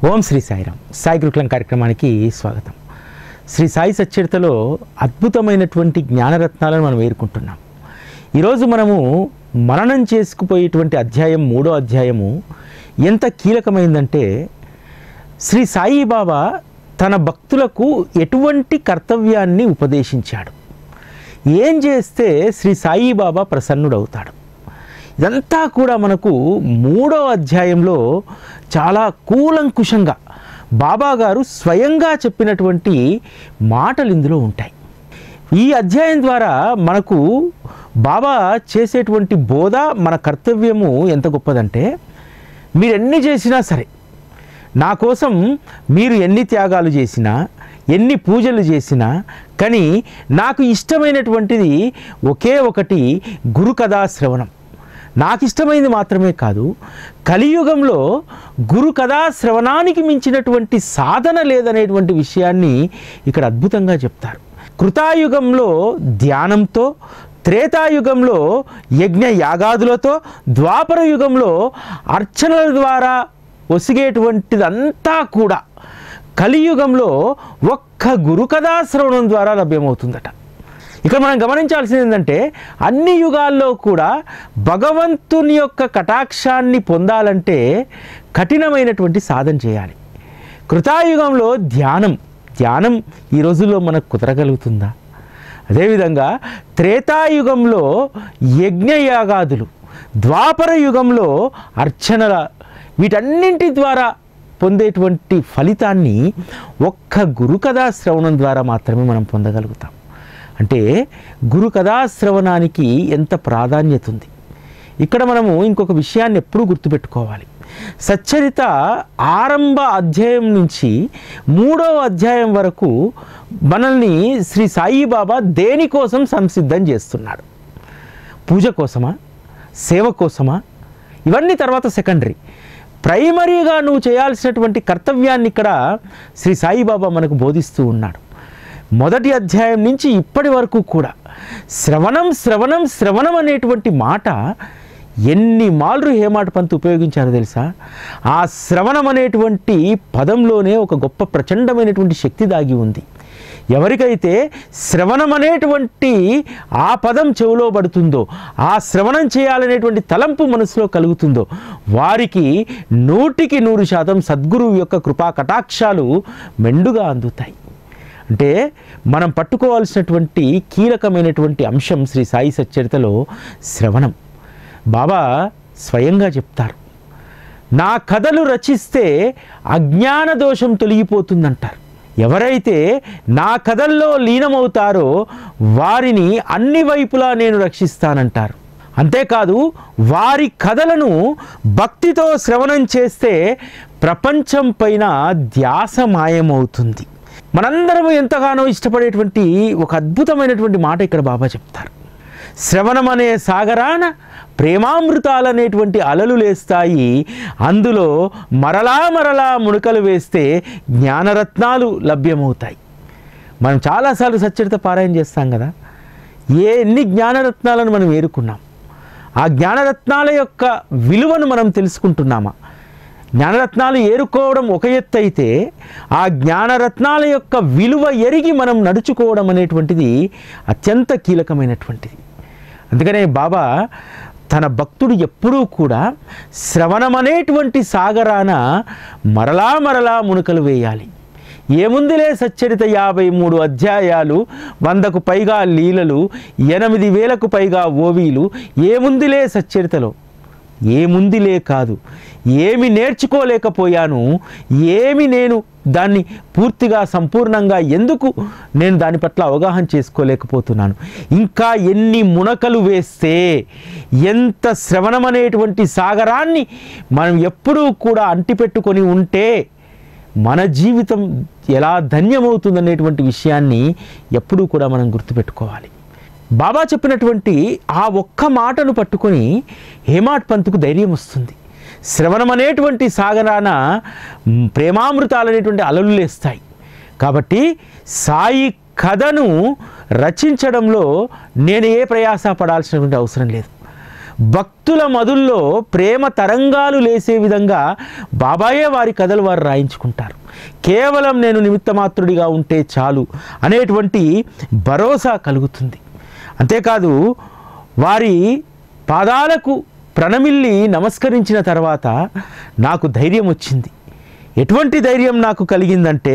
ఓం శ్రీ సాయిరామ్. సాయి గురుకులం కార్యక్రమానికి స్వాగతం. శ్రీ సాయి సచ్చరితలో అద్భుతమైనటువంటి జ్ఞానరత్నాలను మనం ఏరుకుంటున్నాం. ఈరోజు మనము మననం చేసుకుపోయేటువంటి అధ్యాయం 3వ అధ్యాయము ఎంత కీలకమైందంటే, శ్రీ సాయిబాబా తన భక్తులకు ఎటువంటి కర్తవ్యాన్ని ఉపదేశించాడు, ఏం చేస్తే శ్రీ సాయిబాబా ప్రసన్నుడవుతాడు. ఇదంతా కూడా మనకు 3వ అధ్యాయంలో చాలా కూలంకుషంగా బాబా గారు స్వయంగా చెప్పినటువంటి మాటలు ఇందులో ఉంటాయి. ఈ అధ్యాయం ద్వారా మనకు బాబా చేసేటువంటి బోధ, మన కర్తవ్యము ఎంత గొప్పదంటే, మీరు ఎన్ని చేసినా సరే, నా కోసం మీరు ఎన్ని త్యాగాలు చేసినా, ఎన్ని పూజలు చేసినా, కానీ నాకు ఇష్టమైనటువంటిది ఒకే ఒకటి గురు కథా శ్రవణం. నాకు ఇష్టమైంది మాత్రమే కాదు, కలియుగంలో గురు కథా శ్రవణానికి మించినటువంటి సాధన లేదనేటువంటి విషయాన్ని ఇక్కడ అద్భుతంగా చెప్తారు. కృతాయుగంలో ధ్యానంతో, త్రేతాయుగంలో యజ్ఞ యాగాదులతో, ద్వాపర యుగంలో అర్చనల ద్వారా ఒసిగేటువంటిదంతా కూడా కలియుగంలో ఒక్క గురు కథా శ్రవణం ద్వారా లభ్యమవుతుందట. ఇక మనం గమనించాల్సింది ఏంటంటే, అన్ని యుగాల్లో కూడా భగవంతుని యొక్క కటాక్షాన్ని పొందాలంటే కఠినమైనటువంటి సాధన చేయాలి. కృతాయుగంలో ధ్యానం ఈ రోజుల్లో మనకు కుదరగలుగుతుందా? అదేవిధంగా త్రేతాయుగంలో యజ్ఞయాగాదులు, ద్వాపర యుగంలో అర్చనల, వీటన్నింటి ద్వారా పొందేటువంటి ఫలితాన్ని ఒక్క గురు కథా శ్రవణం ద్వారా మాత్రమే మనం పొందగలుగుతాం. అంటే గురు కథా శ్రవణానికి ఎంత ప్రాధాన్యత ఉంది. ఇక్కడ మనము ఇంకొక విషయాన్ని ఎప్పుడూ గుర్తుపెట్టుకోవాలి. సచ్చరిత ఆరంభ అధ్యాయం నుంచి 3వ అధ్యాయం వరకు మనల్ని శ్రీ సాయిబాబా దేనికోసం సంసిద్ధం చేస్తున్నాడు? పూజ కోసమా? సేవ కోసమా? ఇవన్నీ తర్వాత సెకండరీ. ప్రైమరీగా నువ్వు చేయాల్సినటువంటి కర్తవ్యాన్ని ఇక్కడ శ్రీ సాయిబాబా మనకు బోధిస్తూ ఉన్నాడు. మొదటి అధ్యాయం నుంచి ఇప్పటి వరకు కూడా శ్రవణం అనేటువంటి మాట ఎన్ని మార్లు హేమాడ్ పంత్ ఉపయోగించారో తెలుసా? ఆ శ్రవణం అనేటువంటి పదంలోనే ఒక గొప్ప ప్రచండమైనటువంటి శక్తి దాగి ఉంది. ఎవరికైతే శ్రవణం అనేటువంటి ఆ పదం చెవిలో పడుతుందో, ఆ శ్రవణం చేయాలనేటువంటి తలంపు మనసులో కలుగుతుందో, వారికి 100కి 100% సద్గురువు యొక్క కృపా కటాక్షాలు మెండుగా అందుతాయి. అంటే మనం పట్టుకోవాల్సినటువంటి కీలకమైనటువంటి అంశం శ్రీ సాయి సచ్చరితలో శ్రవణం. బాబా స్వయంగా చెప్తారు, నా కథలు రచిస్తే అజ్ఞాన దోషం తొలగిపోతుందంటారు. ఎవరైతే నా కథల్లో లీనమవుతారో వారిని అన్ని వైపులా నేను రక్షిస్తానంటారు. అంతేకాదు, వారి కథలను భక్తితో శ్రవణం చేస్తే ప్రపంచం పైన ధ్యాస మాయమవుతుంది. మనందరము ఎంతగానో ఇష్టపడేటువంటి ఒక అద్భుతమైనటువంటి మాట ఇక్కడ బాబా చెప్తారు. శ్రవణం అనే సాగరాన ప్రేమామృతాలనేటువంటి అలలు లేస్తాయి, అందులో మరలా మునకలు వేస్తే జ్ఞానరత్నాలు లభ్యమవుతాయి. మనం చాలాసార్లు సచ్చరిత పారాయణ చేస్తాం కదా, ఎన్ని జ్ఞానరత్నాలను మనం ఏరుకున్నాం? ఆ జ్ఞానరత్నాల యొక్క విలువను మనం తెలుసుకుంటున్నామా? జ్ఞానరత్నాలు ఏరుకోవడం ఒక ఎత్తు అయితే, ఆ జ్ఞానరత్నాల యొక్క విలువ ఎరిగి మనం నడుచుకోవడం అనేటువంటిది అత్యంత కీలకమైనటువంటిది. అందుకనే బాబా తన భక్తుడు ఎప్పుడూ కూడా శ్రవణం అనేటువంటి సాగరాన మరలా మునకలు వేయాలి. ఏముందిలే సచ్చరిత 53 అధ్యాయాలు, 100కు పైగా లీలలు, 8,000కు పైగా ఓవీలు, ఏముందిలే సచ్చరితలో? ఏముందిలే కాదు, ఏమి నేర్చుకోలేకపోయాను, ఏమి నేను దాన్ని పూర్తిగా సంపూర్ణంగా ఎందుకు నేను దాని పట్ల అవగాహన చేసుకోలేకపోతున్నాను? ఇంకా ఎన్ని మునకలు వేస్తే, ఎంత శ్రవణం అనేటువంటి సాగరాన్ని మనం ఎప్పుడూ కూడా అంటిపెట్టుకొని ఉంటే మన జీవితం ఎలా ధన్యమవుతుందనేటువంటి విషయాన్ని ఎప్పుడూ కూడా మనం గుర్తుపెట్టుకోవాలి. బాబా చెప్పినటువంటి ఆ ఒక్క మాటను పట్టుకొని హేమాడ్ పంత్కు ధైర్యం వస్తుంది. శ్రవణం అనేటువంటి సాగరాన ప్రేమామృతాలనేటువంటి అలలు లేస్తాయి. కాబట్టి సాయి కథను రచించడంలో నేను ఏ ప్రయాస పడాల్సినటువంటి అవసరం లేదు. భక్తుల మధుల్లో ప్రేమ తరంగాలు లేసే విధంగా బాబాయే వారి కథలు వారు రాయించుకుంటారు. కేవలం నేను నిమిత్తమాత్రుడిగా ఉంటే చాలు అనేటువంటి భరోసా కలుగుతుంది. అంతేకాదు వారి పాదాలకు ప్రణమిల్లి నమస్కరించిన తర్వాత నాకు ధైర్యం వచ్చింది. ఎటువంటి ధైర్యం నాకు కలిగిందంటే,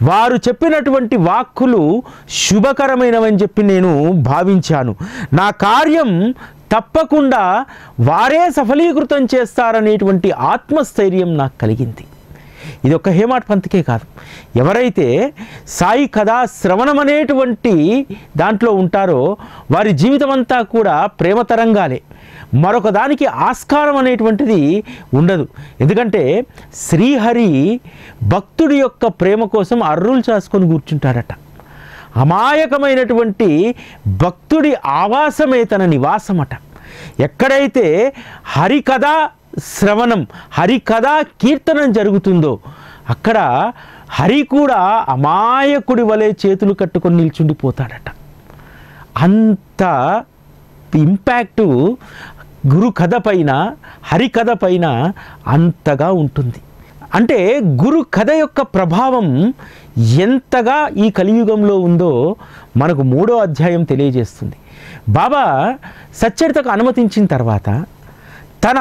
వారు చెప్పినటువంటి వాక్కులు శుభకరమైనవని చెప్పి నేను భావించాను. నా కార్యం తప్పకుండా వారే సఫలీకృతం చేస్తారనేటువంటి ఆత్మస్థైర్యం నాకు కలిగింది. ఇది ఒక హేమాడ్ పంత్కే కాదు, ఎవరైతే సాయి కథా శ్రవణం అనేటువంటి దాంట్లో ఉంటారో వారి జీవితం అంతా కూడా ప్రేమ తరంగాలే, మరొక దానికి ఆస్కారం అనేటువంటిది ఉండదు. ఎందుకంటే శ్రీహరి భక్తుడి యొక్క ప్రేమ కోసం అర్రులు చేసుకొని కూర్చుంటాడట. అమాయకమైనటువంటి భక్తుడి ఆవాసమే తన నివాసమట. ఎక్కడైతే హరికథా శ్రవణం, హరికథా కీర్తనం జరుగుతుందో అక్కడ హరి కూడా అమాయకుడి వలె చేతులు కట్టుకొని నిల్చుండిపోతాడట. అంత ఇంపాక్టు గురు కథ పైన, హరికథ పైన అంతగా ఉంటుంది. అంటే గురు కథ యొక్క ప్రభావం ఎంతగా ఈ కలియుగంలో ఉందో మనకు 3వ అధ్యాయం తెలియజేస్తుంది. బాబా సచ్చరితకు అనుమతించిన తర్వాత తన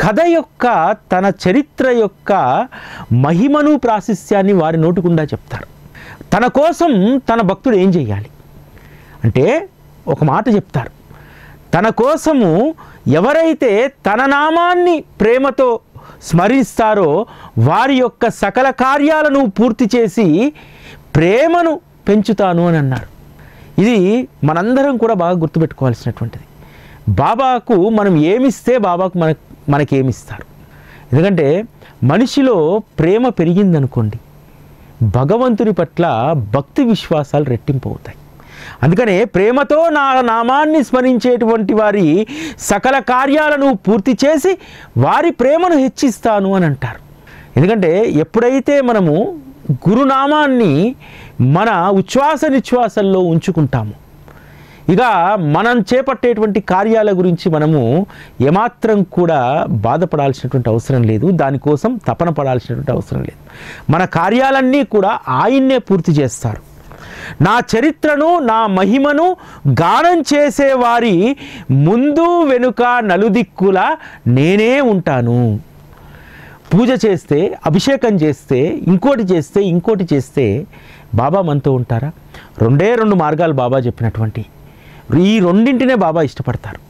కథ యొక్క, తన చరిత్ర యొక్క మహిమను ప్రాశస్త్యాన్ని వారి నోటికుండా చెప్తారు. తన కోసం తన భక్తుడు ఏం చేయాలి అంటే ఒక మాట చెప్తారు. తన కోసము ఎవరైతే తన నామాన్ని ప్రేమతో స్మరిస్తారో వారి యొక్క సకల కార్యాలను పూర్తి చేసి ప్రేమను పెంచుతాను అని అన్నారు. ఇది మనందరం కూడా బాగా గుర్తుపెట్టుకోవాల్సినటువంటిది. బాబాకు మనం ఏమిస్తే బాబాకు మనకేమిస్తారు. ఎందుకంటే మనిషిలో ప్రేమ పెరిగిందనుకోండి, భగవంతుని పట్ల భక్తి విశ్వాసాలు రెట్టింపు అవుతాయి. అందుకనే ప్రేమతో నా నామాన్ని స్మరించేటువంటి వారి సకల కార్యాలను పూర్తి చేసి వారి ప్రేమను హెచ్చిస్తాను అని అంటారు. ఎందుకంటే ఎప్పుడైతే మనము గురునామాన్ని మన ఉచ్ఛ్వాస నిశ్వాసల్లో ఉంచుకుంటాము, ఇక మనం చేపట్టేటువంటి కార్యాల గురించి మనము ఏమాత్రం కూడా బాధపడాల్సినటువంటి అవసరం లేదు, దానికోసం తపన పడాల్సినటువంటి అవసరం లేదు. మన కార్యాలన్నీ కూడా ఆయన్నే పూర్తి చేస్తారు. నా చరిత్రను, నా మహిమను గానం చేసేవారి ముందు వెనుక నలుదిక్కుల నేనే ఉంటాను. పూజ చేస్తే, అభిషేకం చేస్తే, ఇంకోటి చేస్తే బాబా మనతో ఉంటారా? 2 మార్గాలు బాబా చెప్పినటువంటి ఈ రెండింటినే బాబా ఇష్టపడతారు.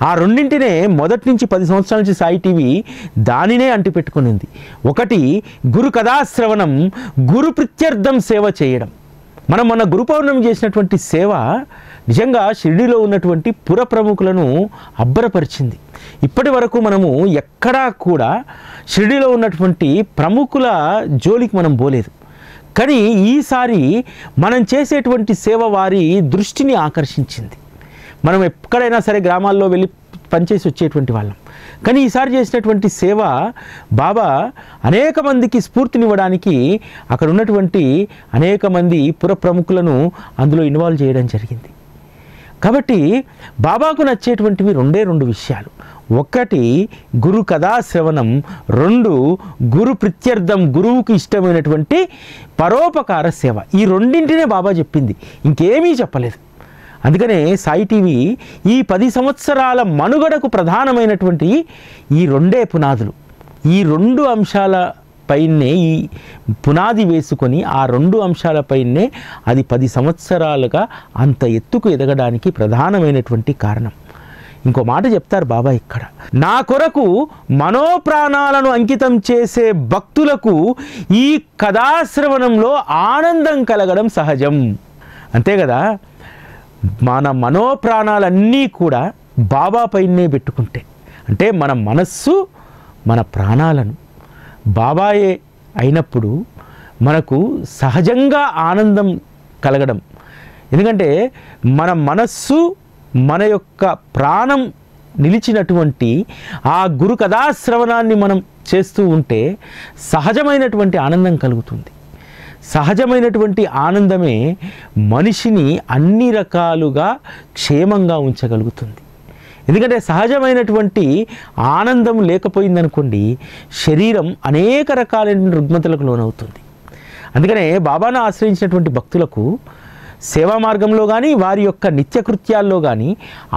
ఆ రెండింటినే మొదటి నుంచి 10 సంవత్సరాల నుంచి సాయి టీవీ దానినే అంటిపెట్టుకునింది. ఒకటి గురు కథాశ్రవణం, గురు ప్రీత్యర్థం సేవ చేయడం. మనం మొన్న గురు పౌర్ణమి చేసినటువంటి సేవ నిజంగా షిరిడీలో ఉన్నటువంటి పుర ప్రముఖులను అబ్బరపరిచింది. ఇప్పటి వరకు మనము ఎక్కడా కూడా షిరిడీలో ఉన్నటువంటి ప్రముఖుల జోలికి మనం పోలేదు. కానీ ఈసారి మనం చేసేటువంటి సేవ వారి దృష్టిని ఆకర్షించింది. మనం ఎక్కడైనా సరే గ్రామాల్లో వెళ్ళి పనిచేసి వచ్చేటువంటి వాళ్ళం, కానీ ఈసారి చేసినటువంటి సేవ బాబా అనేక మందికి స్ఫూర్తినివ్వడానికి అక్కడ ఉన్నటువంటి అనేక మంది పుర ప్రముఖులను అందులో ఇన్వాల్వ్ చేయడం జరిగింది. కాబట్టి బాబాకు నచ్చేటువంటివి 2 విషయాలు. ఒకటి గురు కథాశ్రవణం, 2 గురు ప్రీత్యర్థం, గురువుకి ఇష్టమైనటువంటి పరోపకార సేవ. ఈ రెండింటినే బాబా చెప్పింది, ఇంకేమీ చెప్పలేదు. అందుకనే సాయి టీవీ ఈ 10 సంవత్సరాల మనుగడకు ప్రధానమైనటువంటి ఈ 2 పునాదులు. ఈ 2 అంశాలపైనే ఈ పునాది వేసుకొని ఆ 2 అంశాలపైనే అది 10 సంవత్సరాలుగా అంత ఎత్తుకు ఎదగడానికి ప్రధానమైనటువంటి కారణం. ఇంకో మాట చెప్తారు బాబా ఇక్కడ, నా కొరకు మనోప్రాణాలను అంకితం చేసే భక్తులకు ఈ కథాశ్రవణంలో ఆనందం కలగడం సహజం. అంతే కదా, మన మనోప్రాణాలన్నీ కూడా బాబా పైనే పెట్టుకుంటే, అంటే మన మనస్సు మన ప్రాణాలను బాబాయే అయినప్పుడు మనకు సహజంగా ఆనందం కలగడం. ఎందుకంటే మన మనస్సు, మన యొక్క ప్రాణం నిలిచినటువంటి ఆ గురు కథాశ్రవణాన్ని మనం చేస్తూ ఉంటే సహజమైనటువంటి ఆనందం కలుగుతుంది. సహజమైనటువంటి ఆనందమే మనిషిని అన్ని రకాలుగా క్షేమంగా ఉంచగలుగుతుంది. ఎందుకంటే సహజమైనటువంటి ఆనందం లేకపోయిందనుకోండి, శరీరం అనేక రకాలైన రుగ్మతలకు లోనవుతుంది. అందుకనే బాబాను ఆశ్రయించినటువంటి భక్తులకు సేవా మార్గంలో కానీ వారి యొక్క నిత్యకృత్యాల్లో కానీ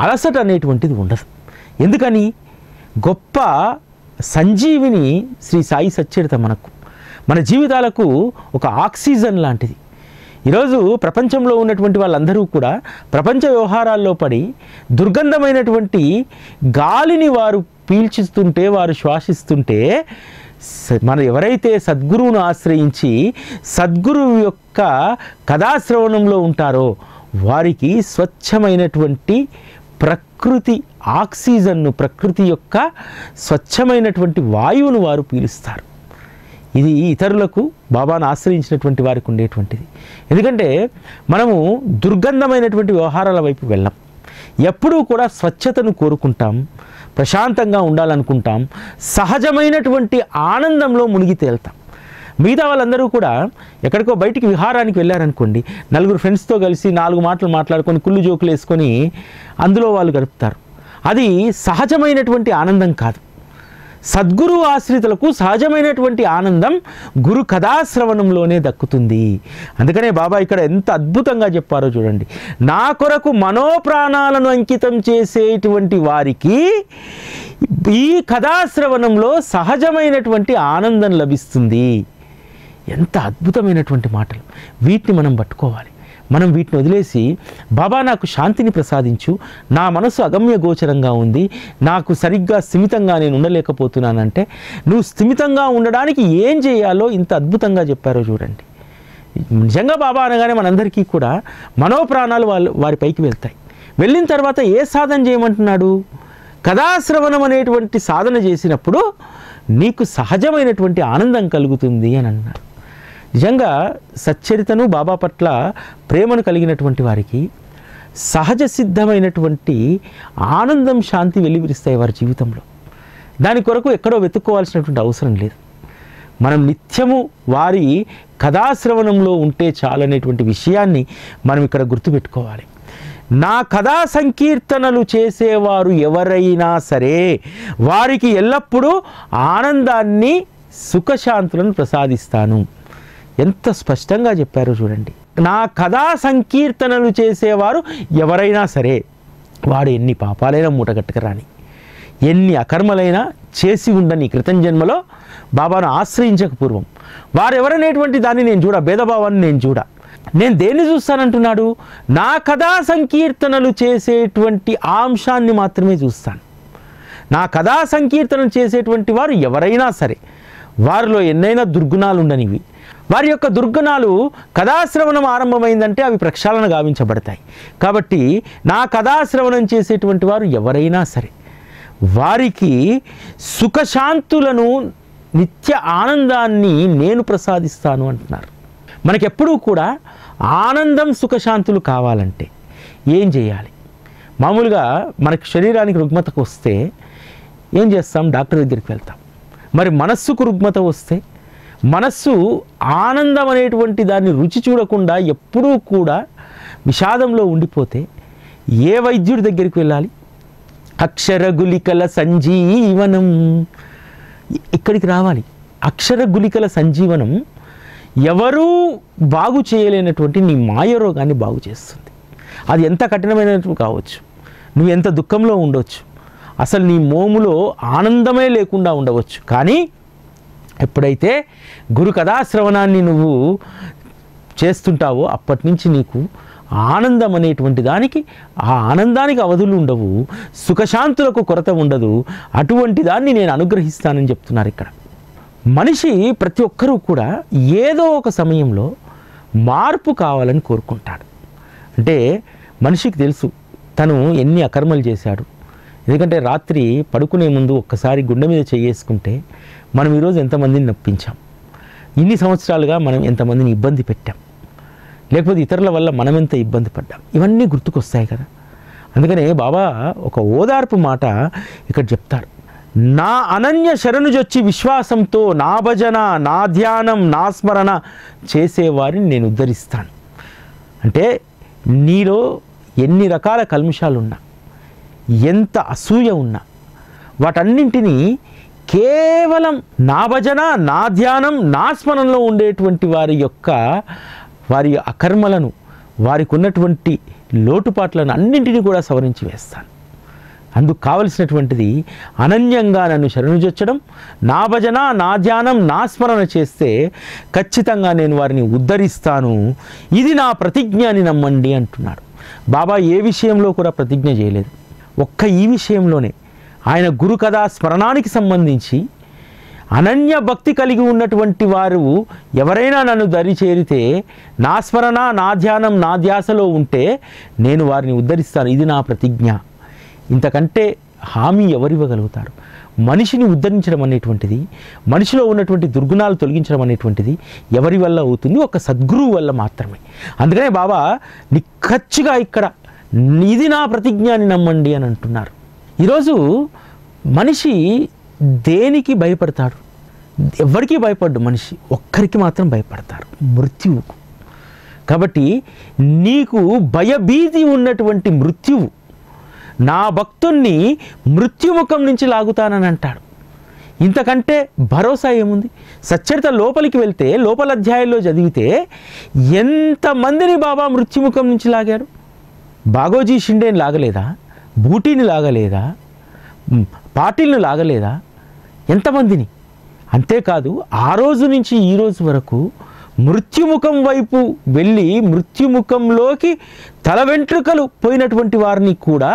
అలసట అనేటువంటిది ఉండదు. ఎందుకని? గొప్ప సంజీవిని శ్రీ సాయి సచ్చరిత మన జీవితాలకు ఒక ఆక్సిజన్ లాంటిది. ఈరోజు ప్రపంచంలో ఉన్నటువంటి వాళ్ళందరూ కూడా ప్రపంచ వ్యవహారాల్లో పడి దుర్గంధమైనటువంటి గాలిని వారు పీల్చుతుంటే, వారు శ్వాసిస్తుంటే, మనం ఎవరైతే సద్గురువును ఆశ్రయించి సద్గురువు యొక్క కథాశ్రవణంలో ఉంటారో వారికి స్వచ్ఛమైనటువంటి ప్రకృతి ఆక్సిజన్ను, ప్రకృతి యొక్క స్వచ్ఛమైనటువంటి వాయువును వారు పీలుస్తారు. ఇది ఇతరులకు బాబాను ఆశ్రయించినటువంటి వారికి ఉండేటువంటిది. ఎందుకంటే మనము దుర్గంధమైనటువంటి వ్యవహారాల వైపు వెళ్ళం. ఎప్పుడూ కూడా స్వచ్ఛతను కోరుకుంటాం, ప్రశాంతంగా ఉండాలనుకుంటాం, సహజమైనటువంటి ఆనందంలో మునిగి తేలుతాం. మిగతా వాళ్ళందరూ కూడా ఎక్కడికో బయటికి విహారానికి వెళ్ళారనుకోండి, నలుగురు ఫ్రెండ్స్తో కలిసి 4 మాటలు మాట్లాడుకొని కుళ్ళు జోకులు వేసుకొని అందులో వాళ్ళు గడుపుతారు. అది సహజమైనటువంటి ఆనందం కాదు. సద్గురు ఆశ్రితులకు సహజమైనటువంటి ఆనందం గురు కథాశ్రవణంలోనే దక్కుతుంది. అందుకనే బాబా ఇక్కడ ఎంత అద్భుతంగా చెప్పారో చూడండి. నా కొరకు మనోప్రాణాలను అంకితం చేసేటువంటి వారికి ఈ కథాశ్రవణంలో సహజమైనటువంటి ఆనందం లభిస్తుంది. ఎంత అద్భుతమైనటువంటి మాటలు! వీటిని మనం పట్టుకోవాలి. మనం వీటిని వదిలేసి బాబా నాకు శాంతిని ప్రసాదించు, నా మనసు అగమ్య గోచరంగా ఉంది, నాకు సరిగ్గా స్థిమితంగా నేను ఉండలేకపోతున్నానంటే, నువ్వు స్థిమితంగా ఉండడానికి ఏం చేయాలో ఇంత అద్భుతంగా చెప్పారో చూడండి. నిజంగా బాబా అనగానే మనందరికీ కూడా మనోప్రాణాలు వారి పైకి వెళ్తాయి. వెళ్ళిన తర్వాత ఏ సాధన చేయమంటున్నాడు? కథాశ్రవణం అనేటువంటి సాధన చేసినప్పుడు నీకు సహజమైనటువంటి ఆనందం కలుగుతుంది అని అన్నారు. నిజంగా సచ్చరితను బాబా పట్ల ప్రేమను కలిగినటువంటి వారికి సహజ సిద్ధమైనటువంటి ఆనందం, శాంతి వెల్లివిరుస్తాయి వారి జీవితంలో. దాని కొరకు ఎక్కడో వెతుక్కోవాల్సినటువంటి అవసరం లేదు. మనం నిత్యము వారి కథాశ్రవణంలో ఉంటే చాలనేటువంటి విషయాన్ని మనం ఇక్కడ గుర్తుపెట్టుకోవాలి. నా కథా సంకీర్తనలు చేసేవారు ఎవరైనా సరే వారికి ఎల్లప్పుడూ ఆనందాన్ని, సుఖశాంతులను ప్రసాదిస్తాను. ఎంత స్పష్టంగా చెప్పారో చూడండి. నా కథా సంకీర్తనలు చేసేవారు ఎవరైనా సరే వాడు ఎన్ని పాపాలైనా మూటగట్టుకరాని, ఎన్ని అకర్మలైనా చేసి ఉండని క్రితం జన్మలో బాబాను ఆశ్రయించక పూర్వం వారెవరనేటువంటి దాన్ని నేను చూడ, భేదభావాన్ని నేను చూడ. నేను దేన్ని చూస్తానంటున్నాడు? నా కథా సంకీర్తనలు చేసేటువంటి అంశాన్ని మాత్రమే చూస్తాను. నా కథా సంకీర్తనలు చేసేటువంటి వారు ఎవరైనా సరే వారిలో ఎన్నైనా దుర్గుణాలు ఉండనివి, వారి యొక్క దుర్గుణాలు కథాశ్రవణం ఆరంభమైందంటే అవి ప్రక్షాళన గావించబడతాయి. కాబట్టి నా కథాశ్రవణం చేసేటువంటి వారు ఎవరైనా సరే వారికి సుఖశాంతులను, నిత్య ఆనందాన్ని నేను ప్రసాదిస్తాను అంటున్నారు. మనకెప్పుడూ కూడా ఆనందం, సుఖశాంతులు కావాలంటే ఏం చేయాలి? మామూలుగా మనకి శరీరానికి రుగ్మతకు వస్తే ఏం చేస్తాం? డాక్టర్ దగ్గరికి వెళ్తాం. మరి మనస్సుకు రుగ్మత వస్తే, మనస్సు ఆనందం అనేటువంటి దాన్ని రుచి చూడకుండా ఎప్పుడూ కూడా విషాదంలో ఉండిపోతే ఏ వైద్యుడి దగ్గరికి వెళ్ళాలి? అక్షర గుళికల సంజీవనం ఇక్కడికి రావాలి. అక్షర గుళికల సంజీవనం ఎవరూ బాగు చేయలేనటువంటి నీ మాయ రోగాన్ని బాగు చేస్తుంది. అది ఎంత కఠినమైనటువంటి కావచ్చు, నువ్వు ఎంత దుఃఖంలో ఉండవచ్చు, అసలు నీ మోములో ఆనందమే లేకుండా ఉండవచ్చు. కానీ ఎప్పుడైతే గురు కథాశ్రవణాన్ని నువ్వు చేస్తుంటావో అప్పటి నుంచి నీకు ఆనందం అనేటువంటి దానికి, ఆ ఆనందానికి అవధులు ఉండవు, సుఖశాంతులకు కొరత ఉండదు. అటువంటి దాన్ని నేను అనుగ్రహిస్తానని చెప్తున్నారు ఇక్కడ. మనిషి ప్రతి ఒక్కరూ కూడా ఏదో ఒక సమయంలో మార్పు కావాలని కోరుకుంటాడు. అంటే మనిషికి తెలుసు తను ఎన్ని అకర్మలు చేశాడు. ఎందుకంటే రాత్రి పడుకునే ముందు ఒక్కసారి గుండె మీద చేసుకుంటే మనం ఈరోజు ఎంతమందిని నొప్పించాం, ఇన్ని సంవత్సరాలుగా మనం ఎంతమందిని ఇబ్బంది పెట్టాం, లేకపోతే ఇతరుల వల్ల మనం ఎంత ఇబ్బంది పడ్డాం, ఇవన్నీ గుర్తుకొస్తాయి కదా. అందుకనే బాబా ఒక ఓదార్పు మాట ఇక్కడ చెప్తారు. నా అనన్య శరణుజొచ్చి విశ్వాసంతో నా భజన, నా ధ్యానం, నా స్మరణ చేసేవారిని నేను ఉద్ధరిస్తాను. అంటే నీలో ఎన్ని రకాల కల్మషాలున్నా, ఎంత అసూయ ఉన్నా వాటన్నింటినీ కేవలం నా భజన, నా ధ్యానం, నా స్మరణలో ఉండేటువంటి వారి అకర్మలను, వారికి ఉన్నటువంటి లోటుపాట్లను అన్నింటినీ కూడా సవరించి వేస్తాను. అందుకు కావలసినటువంటిది అనన్యంగా నన్ను శరణుజొచ్చడం, నా భజన, నా ధ్యానం, నా స్మరణ చేస్తే ఖచ్చితంగా నేను వారిని ఉద్ధరిస్తాను. ఇది నా ప్రతిజ్ఞ అని నమ్మండి అంటున్నాడు. బాబా ఏ విషయంలో కూడా ప్రతిజ్ఞ చేయలేదు. ఒక్క ఈ విషయంలోనే ఆయన గురు కథా స్మరణానికి సంబంధించి అనన్య భక్తి కలిగి ఉన్నటువంటి వారు ఎవరైనా నన్ను దరి చేరితే, నా స్మరణ, నా ధ్యానం, నా ధ్యాసలో ఉంటే నేను వారిని ఉద్ధరిస్తాను. ఇది నా ప్రతిజ్ఞ. ఇంతకంటే హామీ ఎవరివ్వగలుగుతారు? మనిషిని ఉద్ధరించడం అనేటువంటిది, మనిషిలో ఉన్నటువంటి దుర్గుణాలు తొలగించడం అనేటువంటిది ఎవరి వల్ల అవుతుంది? ఒక సద్గురువు వల్ల మాత్రమే. అందుకనే బాబా నిక్కచ్చిగా ఇక్కడ ఇది నా ప్రతిజ్ఞ అని నమ్మండి అని అంటున్నారు. ఈరోజు మనిషి దేనికి భయపడతాడు? ఎవరికి భయపడ్డు మనిషి, ఒక్కరికి మాత్రం భయపడతారు, మృత్యువుకు. కాబట్టి నీకు భయభీతి ఉన్నటువంటి మృత్యువు, నా భక్తుణ్ణి మృత్యుముఖం నుంచి లాగుతానని అంటాడు. ఇంతకంటే భరోసా ఏముంది? సచ్చరిత లోపలికి వెళ్తే, లోపల అధ్యాయంలో చదివితే ఎంతమందిని బాబా మృత్యుముఖం నుంచి లాగాడు. బాగోజీ షిండేని లాగలేదా? బూటీని లాగలేదా? పాటిల్ని లాగలేదా? ఎంతమందిని? అంతేకాదు ఆ రోజు నుంచి ఈ రోజు వరకు మృత్యుముఖం వైపు వెళ్ళి మృత్యుముఖంలోకి తల వెంట్రుకలు పోయినటువంటి వారిని కూడా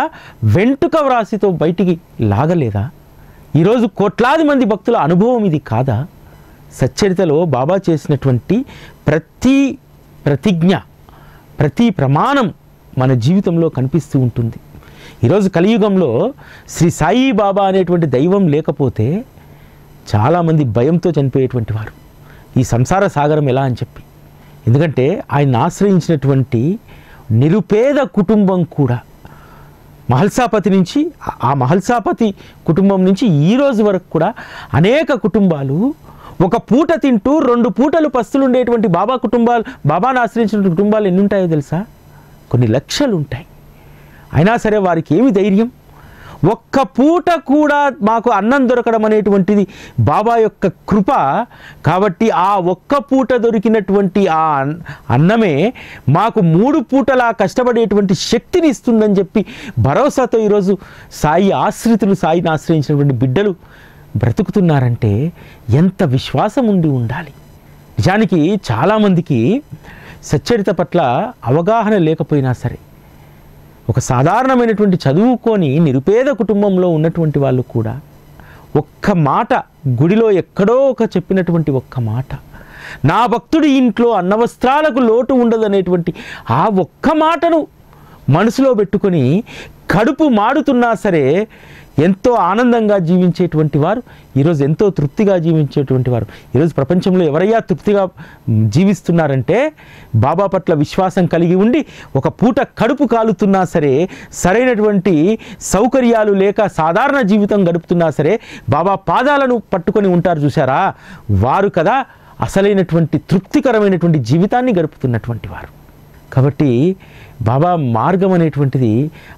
వెంట్రుక వ్రాసితో బయటికి లాగలేదా? ఈరోజు కోట్లాది మంది భక్తుల అనుభవం ఇది కాదా? సచ్చరితలో బాబా చేసినటువంటి ప్రతి ప్రతిజ్ఞ, ప్రతి ప్రమాణం మన జీవితంలో కనిపిస్తూ ఉంటుంది. ఈరోజు కలియుగంలో శ్రీ సాయి బాబా అనేటువంటి దైవం లేకపోతే చాలామంది భయంతో చనిపోయేటువంటి వారు. ఈ సంసార సాగరం ఎలా అని చెప్పి. ఎందుకంటే ఆయన ఆశ్రయించినటువంటి నిరుపేద కుటుంబం కూడా మహల్సాపతి నుంచి, ఆ మహల్సాపతి కుటుంబం నుంచి ఈ రోజు వరకు కూడా అనేక కుటుంబాలు ఒక పూట తింటూ 2 పూటలు పస్తులు ఉండేటువంటి బాబాను ఆశ్రయించిన కుటుంబాలు ఎన్ని ఉంటాయో తెలుసా? కొన్ని లక్షలు ఉంటాయి. అయినా సరే వారికి ఏమి ధైర్యం? ఒక్క పూట కూడా మాకు అన్నం దొరకడం అనేటువంటిది బాబా యొక్క కృప. కాబట్టి ఆ ఒక్క పూట దొరికినటువంటి ఆ అన్నమే మాకు 3 పూటలా కష్టపడేటువంటి శక్తిని ఇస్తుందని చెప్పి భరోసాతో ఈరోజు సాయిని ఆశ్రయించినటువంటి బిడ్డలు బ్రతుకుతున్నారంటే ఎంత విశ్వాసం ఉండాలి. నిజానికి చాలామందికి సచ్చరిత పట్ల అవగాహన లేకపోయినా సరే, ఒక సాధారణమైనటువంటి చదువుకొని నిరుపేద కుటుంబంలో ఉన్నటువంటి వాళ్ళు కూడా ఒక్క మాట, గుడిలో ఎక్కడో చెప్పినటువంటి ఒక్క మాట, నా భక్తుడి ఇంట్లో అన్నవస్త్రాలకు లోటు ఉండదనేటువంటి ఆ ఒక్క మాటను మనసులో పెట్టుకొని కడుపు మాడుతున్నా సరే ఎంతో ఆనందంగా జీవించేటువంటి వారు ఈరోజు ఎంతో తృప్తిగా జీవించేటువంటి వారు. ఈరోజు ప్రపంచంలో ఎవరయ్యా తృప్తిగా జీవిస్తున్నారంటే బాబా పట్ల విశ్వాసం కలిగి ఉండి ఒక పూట కడుపు కాలుతున్నా సరే, సరైనటువంటి సౌకర్యాలు లేక సాధారణ జీవితం గడుపుతున్నా సరే బాబా పాదాలను పట్టుకొని ఉంటారు చూసారా, వారు కదా అసలైనటువంటి తృప్తికరమైనటువంటి జీవితాన్ని గడుపుతున్నటువంటి వారు. కాబట్టి బాబా మార్గం అనేటువంటిది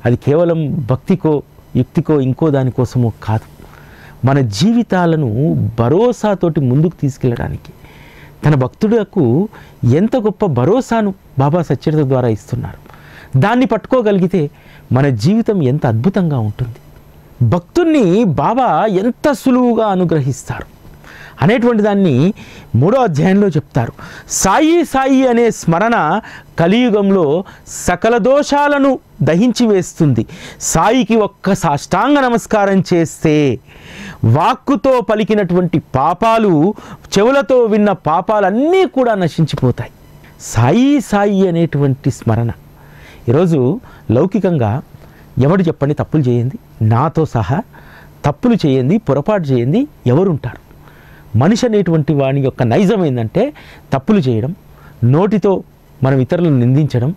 అది కేవలం భక్తికో యుక్తికో ఇంకో దానికోసమో కాదు. మన జీవితాలను భరోసాతోటి ముందుకు తీసుకెళ్ళడానికి తన భక్తులకు ఎంత గొప్ప భరోసాను బాబా సచ్చరిత ద్వారా ఇస్తున్నారు. దాన్ని పట్టుకోగలిగితే మన జీవితం ఎంత అద్భుతంగా ఉంటుంది. భక్తుల్ని బాబా ఎంత సులువుగా అనుగ్రహిస్తారు అనేటువంటి దాన్ని 3వ అధ్యాయంలో చెప్తారు. సాయి సాయి అనే స్మరణ కలియుగంలో సకల దోషాలను దహించి వేస్తుంది. సాయికి ఒక్క సాష్టాంగ నమస్కారం చేస్తే వాక్కుతో పలికినటువంటి పాపాలు, చెవులతో విన్న పాపాలన్నీ కూడా నశించిపోతాయి. సాయి సాయి అనేటువంటి స్మరణ ఈరోజు లౌకికంగా ఎవడు చెప్పండి తప్పులు చేయండి, నాతో సహా తప్పులు చేయండి, పొరపాటు చేయండి ఎవరుంటారు? మనిషి అనేటువంటి వాని యొక్క నైజం ఏంటంటే తప్పులు చేయడం, నోటితో మనం ఇతరులను నిందించడం,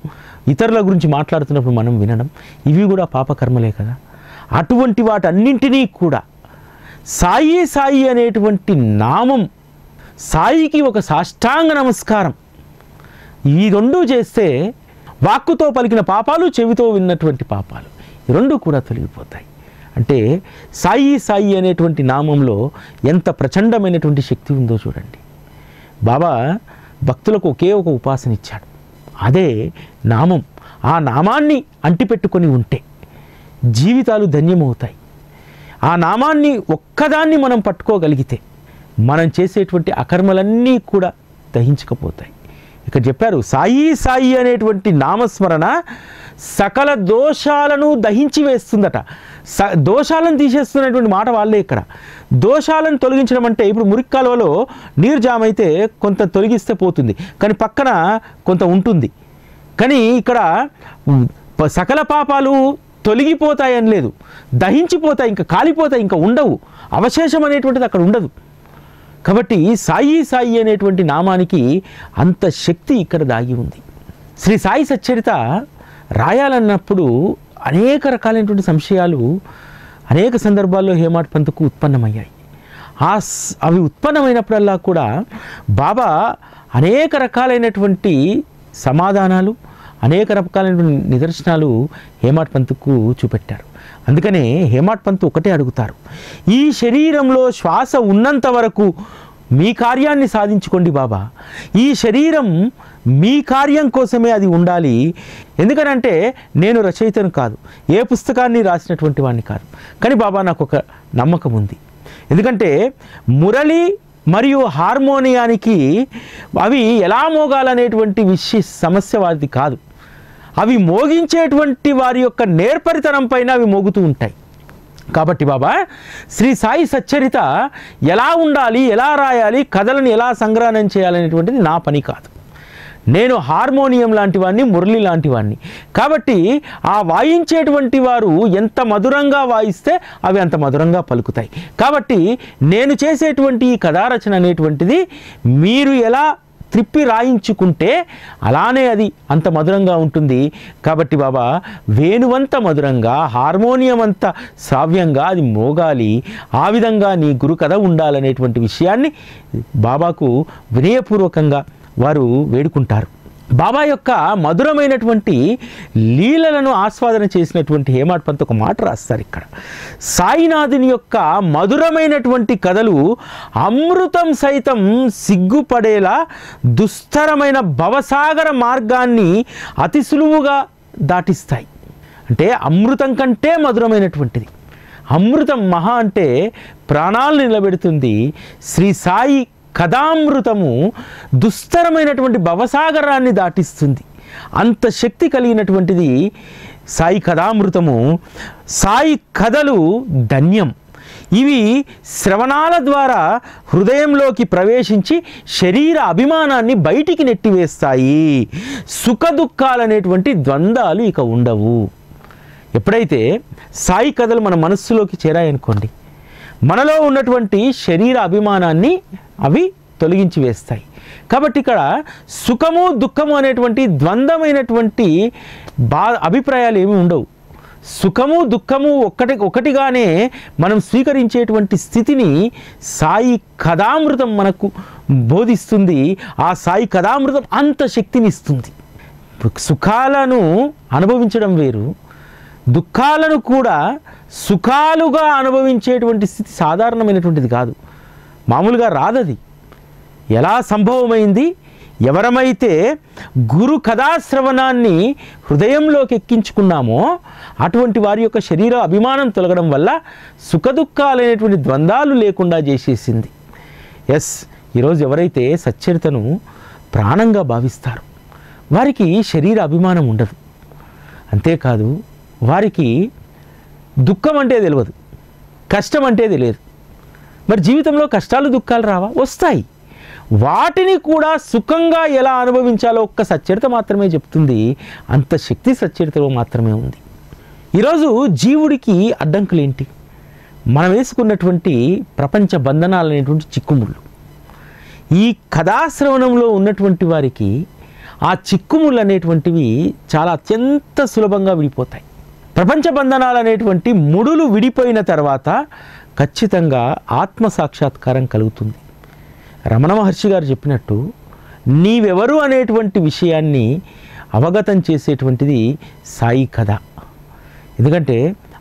ఇతరుల గురించి మాట్లాడుతున్నప్పుడు మనం వినడం, ఇవి కూడా పాపకర్మలే కదా. అటువంటి వాటన్నింటినీ కూడా సాయి సాయి అనేటువంటి నామం, సాయికి ఒక సాష్టాంగ నమస్కారం, ఈ 2 చేస్తే వాక్కుతో పలికిన పాపాలు, చెవితో విన్నటువంటి పాపాలు రెండు కూడా తొలగిపోతాయి. అంటే సాయి సాయి అనేటువంటి నామంలో ఎంత ప్రచండమైనటువంటి శక్తి ఉందో చూడండి. బాబా భక్తులకు ఒకే ఒక ఉపాసన ఇచ్చాడు, అదే నామం. ఆ నామాన్ని అంటిపెట్టుకొని ఉంటే జీవితాలు ధన్యమవుతాయి. ఆ నామాన్ని ఒక్కదాన్ని మనం పట్టుకోగలిగితే మనం చేసేటువంటి అకర్మలన్నీ కూడా దహించకపోతాయి. ఇక్కడ చెప్పారు, సాయి సాయి అనేటువంటి నామస్మరణ సకల దోషాలను దహించి వేస్తుందట. దోషాలను తీసేస్తున్నటువంటి మాట వాళ్ళే. ఇక్కడ దోషాలను తొలగించడం అంటే ఇప్పుడు మురికి కాలువలో నీరు జామ్ అయితే కొంత తొలగిస్తే పోతుంది, కానీ పక్కన కొంత ఉంటుంది. కానీ ఇక్కడ సకల పాపాలు తొలగిపోతాయని లేదు, దహించిపోతాయి, ఇంకా కాలిపోతాయి, ఇంకా ఉండవు, అవశేషం అనేటువంటిది అక్కడ ఉండదు. కాబట్టి సాయి సాయి అనేటువంటి నామానికి అంత శక్తి ఇక్కడ దాగి ఉంది. శ్రీ సాయి సచ్చరిత రాయాలన్నప్పుడు అనేక రకాలైనటువంటి సంశయాలు అనేక సందర్భాల్లో హేమాడ్ పంత్కు ఉత్పన్నమయ్యాయి. అవి ఉత్పన్నమైనప్పుడల్లా కూడా బాబా అనేక రకాలైనటువంటి సమాధానాలు, అనేక రకాలైనటువంటి నిదర్శనాలు హేమాడ్ పంత్కు చూపెట్టారు. అందుకనే హేమాడ్ పంత్ ఒకటే అడుగుతారు, ఈ శరీరంలో శ్వాస ఉన్నంత వరకు మీ కార్యాన్ని సాధించుకోండి బాబా. ఈ శరీరం మీ కార్యం కోసమే అది ఉండాలి. ఎందుకనంటే నేను రచయితను కాదు, ఏ పుస్తకాన్ని రాసినటువంటి వాడిని కాదు. కానీ బాబా నాకు ఒక నమ్మకం ఉంది. ఎందుకంటే మురళి మరియు హార్మోనియానికి అవి ఎలా మోగాలనేటువంటి సమస్య వారిది కాదు. అవి మోగించేటువంటి వారి యొక్క నేర్పరితనం పైన అవి మోగుతూ ఉంటాయి. కాబట్టి బాబా శ్రీ సాయి సచ్చరిత ఎలా ఉండాలి, ఎలా రాయాలి, కథలను ఎలా సంగ్రహణం చేయాలనేటువంటిది నా పని కాదు. నేను హార్మోనియం లాంటి వాడిని, మురళి లాంటి వాడిని. కాబట్టి ఆ వాయించేటువంటి వారు ఎంత మధురంగా వాయిస్తే అవి అంత మధురంగా పలుకుతాయి. కాబట్టి నేను చేసేటువంటి ఈ కథారచన అనేటువంటిది మీరు ఎలా త్రిప్పి రాయించుకుంటే అలానే అది అంత మధురంగా ఉంటుంది. కాబట్టి బాబా వేణువంత మధురంగా, హార్మోనియం అంత శ్రావ్యంగా అది మోగాలి. ఆ విధంగా నీ గురు కథ ఉండాలనేటువంటి విషయాన్ని బాబాకు వినయపూర్వకంగా వారు వేడుకుంటారు. బాబా యొక్క మధురమైనటువంటి లీలలను ఆస్వాదన చేసినటువంటి హేమాడ్ పంత్ ఒక మాట రాస్తారు ఇక్కడ, సాయినాథుని యొక్క మధురమైనటువంటి కథలు అమృతం సైతం సిగ్గుపడేలా దుస్తరమైన భవసాగర మార్గాన్ని అతి సులువుగా దాటిస్తాయి. అంటే అమృతం కంటే మధురమైనటువంటిది. అమృతం మహా అంటే ప్రాణాలు నిలబెడుతుంది. శ్రీ సాయి కథామృతము దుస్తరమైనటువంటి భవసాగరాన్ని దాటిస్తుంది. అంత శక్తి కలిగినటువంటిది సాయి కథామృతము. సాయి కథలు ధన్యం. ఇవి శ్రవణాల ద్వారా హృదయంలోకి ప్రవేశించి శరీర అభిమానాన్ని బయటికి నెట్టివేస్తాయి. సుఖ దుఃఖాలనేటువంటి ద్వంద్వాలు ఇక ఉండవు. ఎప్పుడైతే సాయి కథలు మన మనస్సులోకి చేరాయనుకోండి, మనలో ఉన్నటువంటి శరీర అభిమానాన్ని అవి తొలగించి వేస్తాయి. కాబట్టి ఇక్కడ సుఖము దుఃఖము అనేటువంటి ద్వంద్వమైనటువంటి అభిప్రాయాలు ఏమి ఉండవు. సుఖము దుఃఖము ఒకటిగానే మనం స్వీకరించేటువంటి స్థితిని సాయి కథామృతం మనకు బోధిస్తుంది. ఆ సాయి కథామృతం అంత శక్తిని ఇస్తుంది. సుఖాలను అనుభవించడం వేరు, దుఃఖాలను కూడా సుఖాలుగా అనుభవించేటువంటి స్థితి సాధారణమైనటువంటిది కాదు, మామూలుగా రాదది. ఎలా సంభవమైంది? ఎవరమైతే గురు కథాశ్రవణాన్ని హృదయంలోకి ఎక్కించుకున్నామో అటువంటి వారి యొక్క శరీర అభిమానం తొలగడం వల్ల సుఖదుఖాలనేటువంటి ద్వంద్వాలు లేకుండా చేసేసింది. ఈరోజు ఎవరైతే సచ్చరితను ప్రాణంగా భావిస్తారో వారికి శరీర అభిమానం ఉండదు. అంతేకాదు, వారికి దుఃఖం అంటే తెలియదు, కష్టం అంటే తెలియదు. మరి జీవితంలో కష్టాలు దుఃఖాలు రావా? వస్తాయి. వాటిని కూడా సుఖంగా ఎలా అనుభవించాలో ఒక్క సచ్చరిత మాత్రమే చెప్తుంది. అంత శక్తి సచ్చరితలో మాత్రమే ఉంది. ఈరోజు జీవుడికి అడ్డంకులు ఏంటి? మనం వేసుకున్నటువంటి ప్రపంచ బంధనాలు అనేటువంటి చిక్కుముళ్ళు. ఈ కథాశ్రవణంలో ఉన్నటువంటి వారికి ఆ చిక్కుముళ్ళు అనేటువంటివి చాలా అత్యంత సులభంగా విడిపోతాయి. ప్రపంచ బంధనాలు అనేటువంటి ముడులు విడిపోయిన తర్వాత ఖచ్చితంగా ఆత్మ సాక్షాత్కారం కలుగుతుంది. రమణ మహర్షి గారు చెప్పినట్టు నీవెవరు అనేటువంటి విషయాన్ని అవగతం చేసేటువంటిది సాయి కథ. ఎందుకంటే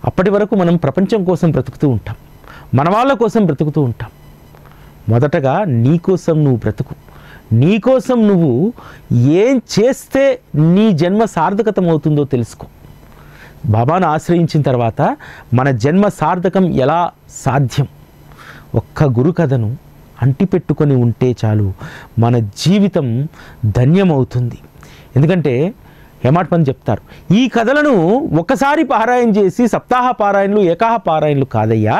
అప్పటి వరకు మనం ప్రపంచం కోసం బ్రతుకుతూ ఉంటాం, మన వాళ్ళ కోసం బ్రతుకుతూ ఉంటాం. మొదటగా నీ కోసం నువ్వు బ్రతుకు. నీ కోసం నువ్వు ఏం చేస్తే నీ జన్మ సార్థకతమవుతుందో తెలుసుకో. బాబాను ఆశ్రయించిన తర్వాత మన జన్మ సార్థకం ఎలా సాధ్యం? ఒక్క గురు కథను అంటిపెట్టుకొని ఉంటే చాలు, మన జీవితం ధన్యమవుతుంది. ఎందుకంటే హేమాడ్ పంత్ చెప్తారు, ఈ కథలను ఒకసారి పారాయణ చేసి సప్తాహ పారాయణలు ఏకాహ పారాయణలు కాదయ్యా,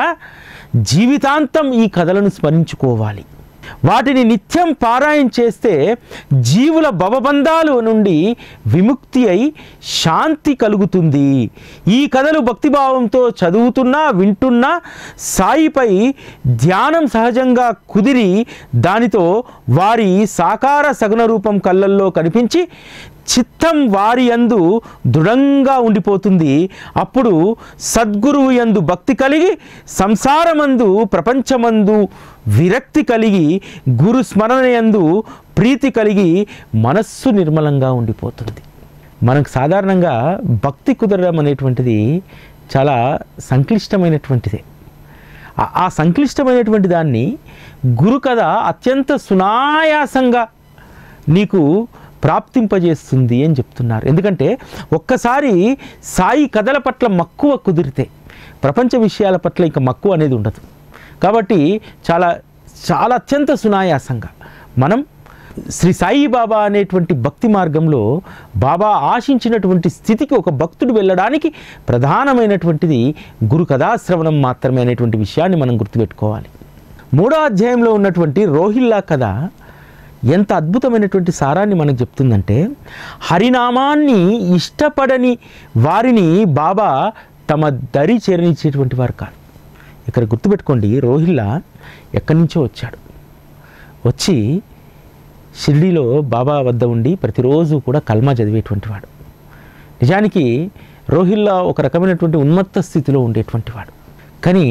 జీవితాంతం ఈ కథలను స్మరించుకోవాలి. వాటిని నిత్యం పారాయణ చేస్తే జీవుల భవబంధాలు నుండి విముక్తి అయి శాంతి కలుగుతుంది. ఈ కథలు భక్తిభావంతో చదువుతున్నా వింటున్నా సాయిపై ధ్యానం సహజంగా కుదిరి దానితో వారి సాకార సగుణ రూపం కళ్ళల్లో కనిపించి చిత్తం వారి యందు దృఢంగా ఉండిపోతుంది. అప్పుడు సద్గురువు యందు భక్తి కలిగి సంసారమందు ప్రపంచమందు విరక్తి కలిగి గురు స్మరణ యందు ప్రీతి కలిగి మనస్సు నిర్మలంగా ఉండిపోతుంది. మనకు సాధారణంగా భక్తి కుదరడం అనేటువంటిది చాలా సంక్లిష్టమైనటువంటిదే. ఆ సంక్లిష్టమైనటువంటి దాన్ని గురు కథ అత్యంత సునాయాసంగా నీకు ప్రాప్తింపజేస్తుంది అని చెప్తున్నారు. ఎందుకంటే ఒక్కసారి సాయి కథల పట్ల మక్కువ కుదిరితే ప్రపంచ విషయాల పట్ల ఇంకా మక్కువ అనేది ఉండదు. కాబట్టి చాలా చాలా అత్యంత సునాయాసంగా మనం శ్రీ సాయి బాబా అనేటువంటి భక్తి మార్గంలో బాబా ఆశించినటువంటి స్థితికి ఒక భక్తుడు వెళ్ళడానికి ప్రధానమైనటువంటిది గురు కథాశ్రవణం మాత్రమే అనేటువంటి విషయాన్ని మనం గుర్తుపెట్టుకోవాలి. 3వ అధ్యాయంలో ఉన్నటువంటి రోహిల్లా కథ ఎంత అద్భుతమైనటువంటి సారాన్ని మనకు చెప్తుందంటే, హరినామాన్ని ఇష్టపడని వారిని బాబా తమ దరి చేరనిచ్చేటువంటి వారు కాదు. ఇక్కడ గుర్తుపెట్టుకోండి, రోహిల్లా ఎక్కడి నుంచో వచ్చాడు. వచ్చి షిర్డీలో బాబా వద్ద ఉండి ప్రతిరోజు కూడా కల్మా చదివేటువంటి వాడు. నిజానికి రోహిల్లా ఒక రకమైనటువంటి ఉన్మత్త స్థితిలో ఉండేటువంటి వాడు. కానీ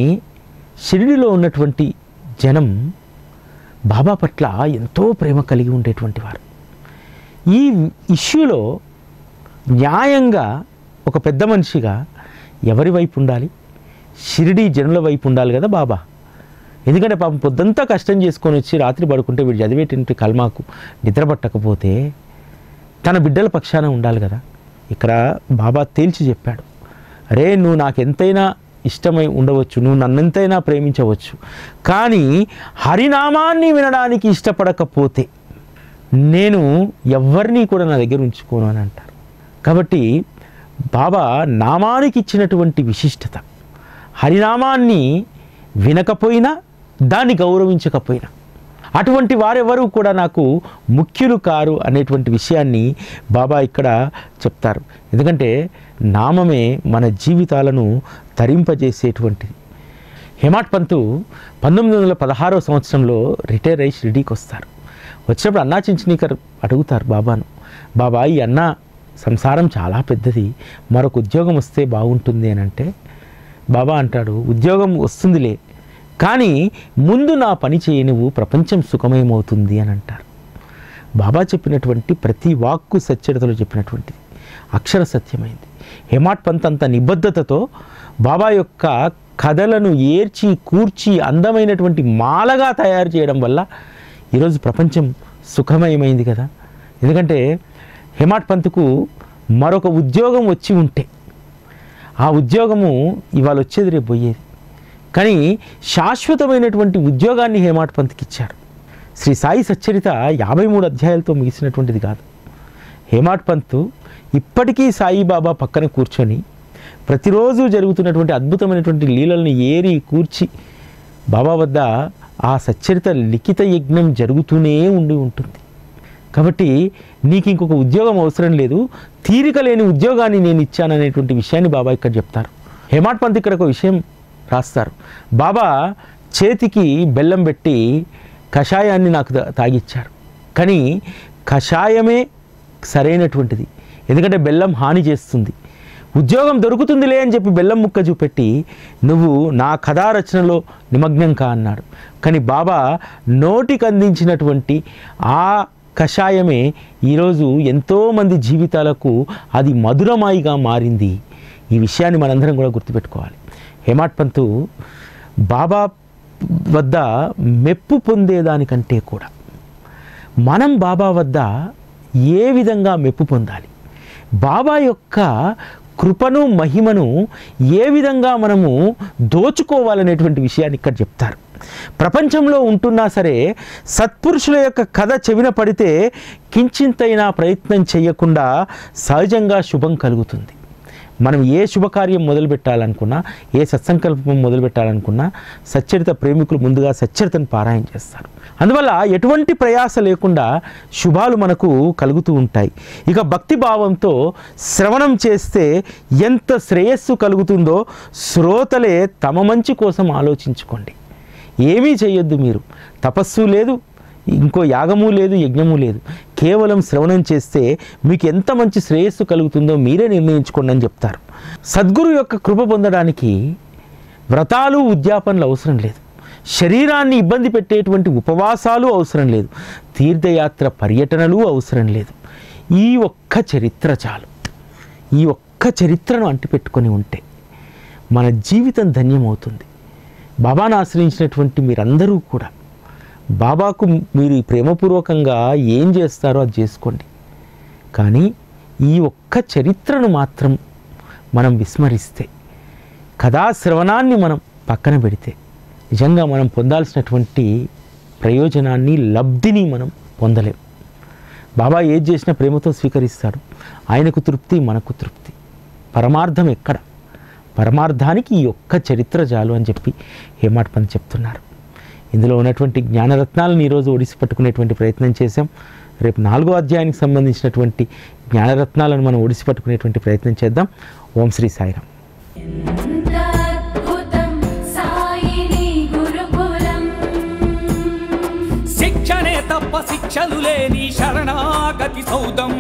షిర్డీలో ఉన్నటువంటి జనం బాబా పట్ల ఎంతో ప్రేమ కలిగి ఉండేటువంటి వారు. ఈ ఇష్యూలో న్యాయంగా ఒక పెద్ద మనిషిగా ఎవరి వైపు ఉండాలి? షిరిడీ జనుల వైపు ఉండాలి కదా బాబా. ఎందుకంటే పాపం పొద్దంతా కష్టం చేసుకొని వచ్చి రాత్రి పడుకుంటే వీడు చదివేటువంటి కల్మాకు నిద్రపట్టకపోతే తన బిడ్డల పక్షాన ఉండాలి కదా. ఇక్కడ బాబా తేల్చి చెప్పాడు, అరే నువ్వు నాకెంతైనా ఇష్టమై ఉండవచ్చు, నువ్వు నన్నెంతైనా ప్రేమించవచ్చు, కానీ హరినామాన్ని వినడానికి ఇష్టపడకపోతే నేను ఎవరిని కూడా నా దగ్గర ఉంచుకోను అని అంటారు. కాబట్టి బాబా నామానికి ఇచ్చినటువంటి విశిష్టత, హరినామాన్ని వినకపోయినా దాన్ని గౌరవించకపోయినా అటువంటి వారెవరూ కూడా నాకు ముఖ్యులు కారు అనేటువంటి విషయాన్ని బాబా ఇక్కడ చెప్తారు. ఎందుకంటే నామమే మన జీవితాలను తరింపజేసేటువంటిది. హేమాడ్ పంతు 1916వ సంవత్సరంలో రిటైర్ అయ్యి షిరిడీకి వస్తారు. వచ్చినప్పుడు అన్నా చించనీకర్ అడుగుతారు బాబాను, బాబా ఈ అన్న సంసారం చాలా పెద్దది, మరొక ఉద్యోగం వస్తే బాగుంటుంది అని అంటే బాబా అంటాడు, ఉద్యోగం వస్తుందిలే, కానీ ముందు నా పని చేయి, నువ్వు ప్రపంచం సుఖమయమవుతుంది అని అంటారు. బాబా చెప్పినటువంటి ప్రతి వాక్కు సత్యతలో చెప్పినటువంటిది అక్షర సత్యమైంది. హేమాడ్ పంత్ అంత నిబద్ధతతో బాబా యొక్క కథలను ఏర్చి కూర్చి అందమైనటువంటి మాలగా తయారు చేయడం వల్ల ఈరోజు ప్రపంచం సుఖమయమైంది కదా. ఎందుకంటే హేమాడ్ పంత్కు మరొక ఉద్యోగం వచ్చి ఉంటే ఆ ఉద్యోగము ఇవాళ వచ్చేది రేపు పోయేది, కానీ శాశ్వతమైనటువంటి ఉద్యోగాన్ని హేమాడ్ పంత్కి ఇచ్చారు. శ్రీ సాయి సచ్చరిత 53 అధ్యాయాలతో ముగిసినటువంటిది కాదు. హేమాడ్ పంత్ ఇప్పటికీ సాయిబాబా పక్కన కూర్చొని ప్రతిరోజు జరుగుతున్నటువంటి అద్భుతమైనటువంటి లీలల్ని ఏరి కూర్చి బాబా వద్ద ఆ సచ్చరిత లిఖిత యజ్ఞం జరుగుతూనే ఉంటుంది. కాబట్టి నీకు ఇంకొక ఉద్యోగం అవసరం లేదు, తీరిక లేని ఉద్యోగాన్ని నేను ఇచ్చాననేటువంటి విషయాన్ని బాబా ఇక్కడ చెప్తారు. హేమాడ్ పంత్ ఇక్కడ ఒక విషయం రాస్తారు, బాబా చేతికి బెల్లం పెట్టి కషాయాన్ని నాకు తాగిచ్చారు, కానీ కషాయమే సరైనటువంటిది, ఎందుకంటే బెల్లం హాని చేస్తుంది. ఉద్యోగం దొరుకుతుందిలే అని చెప్పి బెల్లం ముక్క చూపెట్టి నువ్వు నా కథా రచనలో నిమగ్నం కా అన్నాడు. కానీ బాబా నోటికి అందించినటువంటి ఆ కషాయమే ఈరోజు ఎంతోమంది జీవితాలకు అది మధురమాయిగా మారింది. ఈ విషయాన్ని మనందరం కూడా గుర్తుపెట్టుకోవాలి. హేమాడ్ పంతు బాబా వద్ద మెప్పు పొందేదానికంటే కూడా మనం బాబా వద్ద ఏ విధంగా మెప్పు పొందాలి, బాబా యొక్క కృపను మహిమను ఏ విధంగా మనము దోచుకోవాలనేటువంటి విషయాన్ని ఇక్కడ చెప్తారు. ప్రపంచంలో ఉంటున్నా సరే సత్పురుషుల యొక్క కథ చెవిన పడితే కించింతైనా ప్రయత్నం చేయకుండా సహజంగా శుభం కలుగుతుంది. మనం ఏ శుభకార్యం మొదలుపెట్టాలనుకున్నా, ఏ సత్సంకల్పం మొదలుపెట్టాలనుకున్నా సచ్చరిత ప్రేమికులు ముందుగా సచ్చరితను పారాయణ చేస్తారు. అందువల్ల ఎటువంటి ప్రయాస లేకుండా శుభాలు మనకు కలుగుతూ ఉంటాయి. ఇక భక్తి భావంతో శ్రవణం చేస్తే ఎంత శ్రేయస్సు కలుగుతుందో శ్రోతలే తమ మంచి కోసం ఆలోచించుకోండి. ఏమీ చేయొద్దు, మీరు తపస్సు లేదు, ఇంకో యాగము లేదు, యజ్ఞము లేదు, కేవలం శ్రవణం చేస్తే మీకు ఎంత మంచి శ్రేయస్సు కలుగుతుందో మీరే నిర్ణయించుకోండి అని చెప్తారు. సద్గురు యొక్క కృప పొందడానికి వ్రతాలు ఉద్యాపనలు అవసరం లేదు, శరీరాన్ని ఇబ్బంది పెట్టేటువంటి ఉపవాసాలు అవసరం లేదు, తీర్థయాత్ర పర్యటనలు అవసరం లేదు. ఈ ఒక్క చరిత్ర చాలు. ఈ ఒక్క చరిత్రను అంటిపెట్టుకొని ఉంటే మన జీవితం ధన్యమవుతుంది. బాబాను ఆశ్రయించినటువంటి మీరందరూ కూడా బాబాకు మీరు ప్రేమపూర్వకంగా ఏం చేస్తారో అది చేసుకోండి. కానీ ఈ ఒక్క చరిత్రను మాత్రం మనం విస్మరిస్తే, కథాశ్రవణాన్ని మనం పక్కన పెడితే నిజంగా మనం పొందాల్సినటువంటి ప్రయోజనాన్ని, లబ్ధిని మనం పొందలేం. బాబా ఏది చేసినా ప్రేమతో స్వీకరిస్తాడు. ఆయనకు తృప్తి, మనకు తృప్తి. పరమార్థం ఎక్కడ? పరమార్థానికి ఈ ఒక్క చరిత్ర చాలు అని చెప్పి హేమాడ్ పంత్ చెప్తున్నారు. ఇందులో ఉన్నటువంటి జ్ఞానరత్నాలను ఈరోజు ఒడిసి పట్టుకునేటువంటి ప్రయత్నం చేశాం. రేపు 4వ అధ్యాయానికి సంబంధించినటువంటి జ్ఞానరత్నాలను మనం ఒడిసి పట్టుకునేటువంటి ప్రయత్నం చేద్దాం. ఓం శ్రీ సాయిరామ్. శిక్షణే తప్ప శిక్షలు లేని శరణాగతి సౌదం.